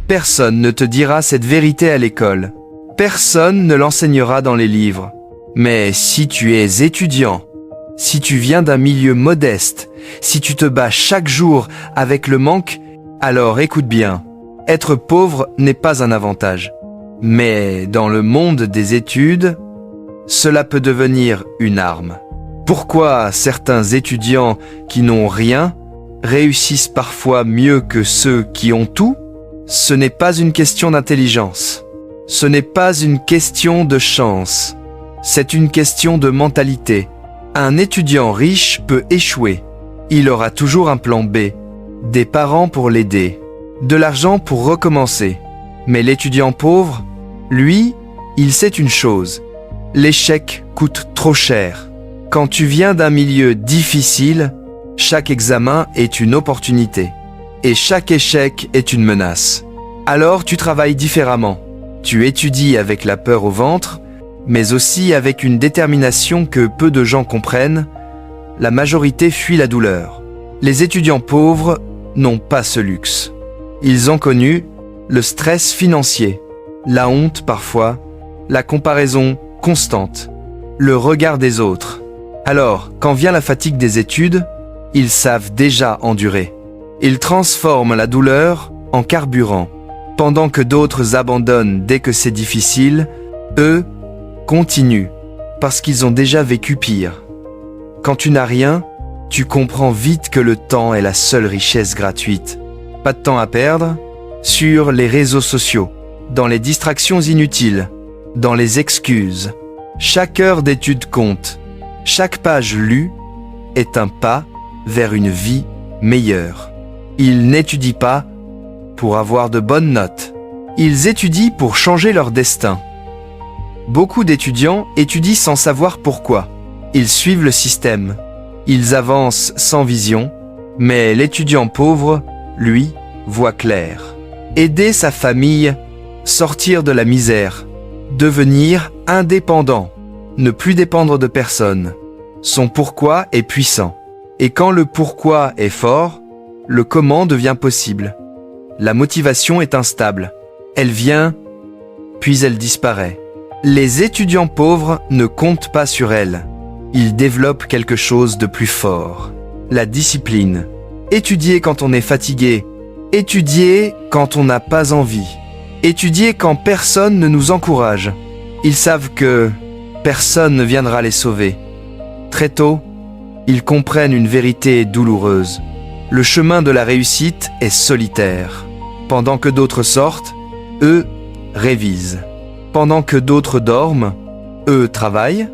Personne ne te dira cette vérité à l'école. Personne ne l'enseignera dans les livres. Mais si tu es étudiant, si tu viens d'un milieu modeste, si tu te bats chaque jour avec le manque, alors écoute bien. Être pauvre n'est pas un avantage. Mais dans le monde des études, cela peut devenir une arme. Pourquoi certains étudiants qui n'ont rien réussissent parfois mieux que ceux qui ont tout? Ce n'est pas une question d'intelligence. Ce n'est pas une question de chance. C'est une question de mentalité. Un étudiant riche peut échouer. Il aura toujours un plan B, des parents pour l'aider, de l'argent pour recommencer. Mais l'étudiant pauvre, lui, il sait une chose. L'échec coûte trop cher. Quand tu viens d'un milieu difficile, chaque examen est une opportunité. Et chaque échec est une menace. Alors tu travailles différemment. Tu étudies avec la peur au ventre, mais aussi avec une détermination que peu de gens comprennent. La majorité fuit la douleur. Les étudiants pauvres n'ont pas ce luxe. Ils ont connu le stress financier, la honte parfois, la comparaison constante, le regard des autres. Alors, quand vient la fatigue des études, ils savent déjà endurer. Ils transforment la douleur en carburant. Pendant que d'autres abandonnent dès que c'est difficile, eux continuent parce qu'ils ont déjà vécu pire. Quand tu n'as rien, tu comprends vite que le temps est la seule richesse gratuite. Pas de temps à perdre sur les réseaux sociaux, dans les distractions inutiles, dans les excuses. Chaque heure d'étude compte. Chaque page lue est un pas vers une vie meilleure. Ils n'étudient pas pour avoir de bonnes notes. Ils étudient pour changer leur destin. Beaucoup d'étudiants étudient sans savoir pourquoi. Ils suivent le système. Ils avancent sans vision. Mais l'étudiant pauvre, lui, voit clair. Aider sa famille, sortir de la misère, devenir indépendant, ne plus dépendre de personne. Son pourquoi est puissant. Et quand le pourquoi est fort, le comment devient possible. La motivation est instable. Elle vient, puis elle disparaît. Les étudiants pauvres ne comptent pas sur elle. Ils développent quelque chose de plus fort. La discipline. Étudier quand on est fatigué. Étudier quand on n'a pas envie. Étudier quand personne ne nous encourage. Ils savent que personne ne viendra les sauver. Très tôt, ils comprennent une vérité douloureuse. Le chemin de la réussite est solitaire. Pendant que d'autres sortent, eux révisent. Pendant que d'autres dorment, eux travaillent.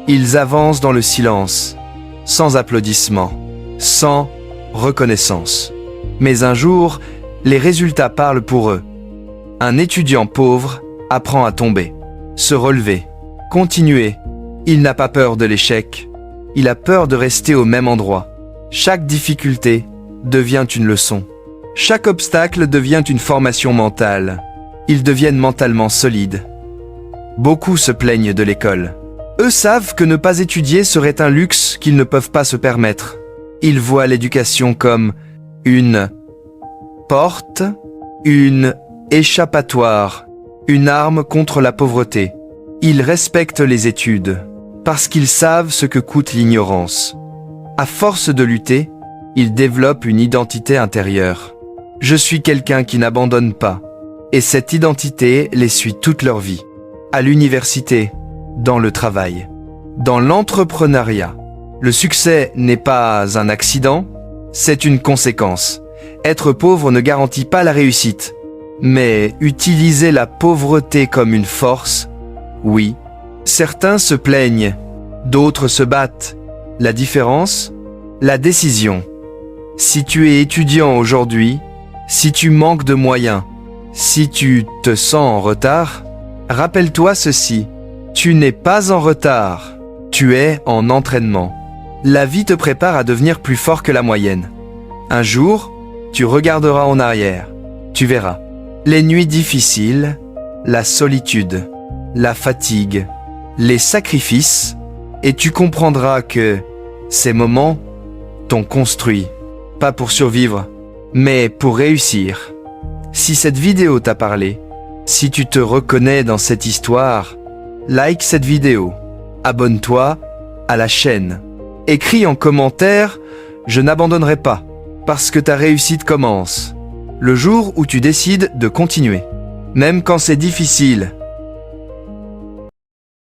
Ils avancent dans le silence, sans applaudissements, sans reconnaissance. Mais un jour, les résultats parlent pour eux. Un étudiant pauvre apprend à tomber, se relever, continuer. Il n'a pas peur de l'échec. Il a peur de rester au même endroit. Chaque difficulté devient une leçon. Chaque obstacle devient une formation mentale. Ils deviennent mentalement solides. Beaucoup se plaignent de l'école. Eux savent que ne pas étudier serait un luxe qu'ils ne peuvent pas se permettre. Ils voient l'éducation comme une porte, une échappatoire, une arme contre la pauvreté. Ils respectent les études parce qu'ils savent ce que coûte l'ignorance. À force de lutter, ils développent une identité intérieure. Je suis quelqu'un qui n'abandonne pas. Et cette identité les suit toute leur vie. À l'université, dans le travail, dans l'entrepreneuriat. Le succès n'est pas un accident, c'est une conséquence. Être pauvre ne garantit pas la réussite. Mais utiliser la pauvreté comme une force, oui. Certains se plaignent, d'autres se battent. La différence, la décision. Si tu es étudiant aujourd'hui, si tu manques de moyens, si tu te sens en retard, rappelle-toi ceci. Tu n'es pas en retard, tu es en entraînement. La vie te prépare à devenir plus fort que la moyenne. Un jour, tu regarderas en arrière, tu verras. Les nuits difficiles, la solitude, la fatigue, les sacrifices, et tu comprendras que ces moments t'ont construit, pas pour survivre, mais pour réussir. Si cette vidéo t'a parlé, si tu te reconnais dans cette histoire, like cette vidéo, abonne-toi à la chaîne. Écris en commentaire « Je n'abandonnerai pas » parce que ta réussite commence. Le jour où tu décides de continuer. Même quand c'est difficile,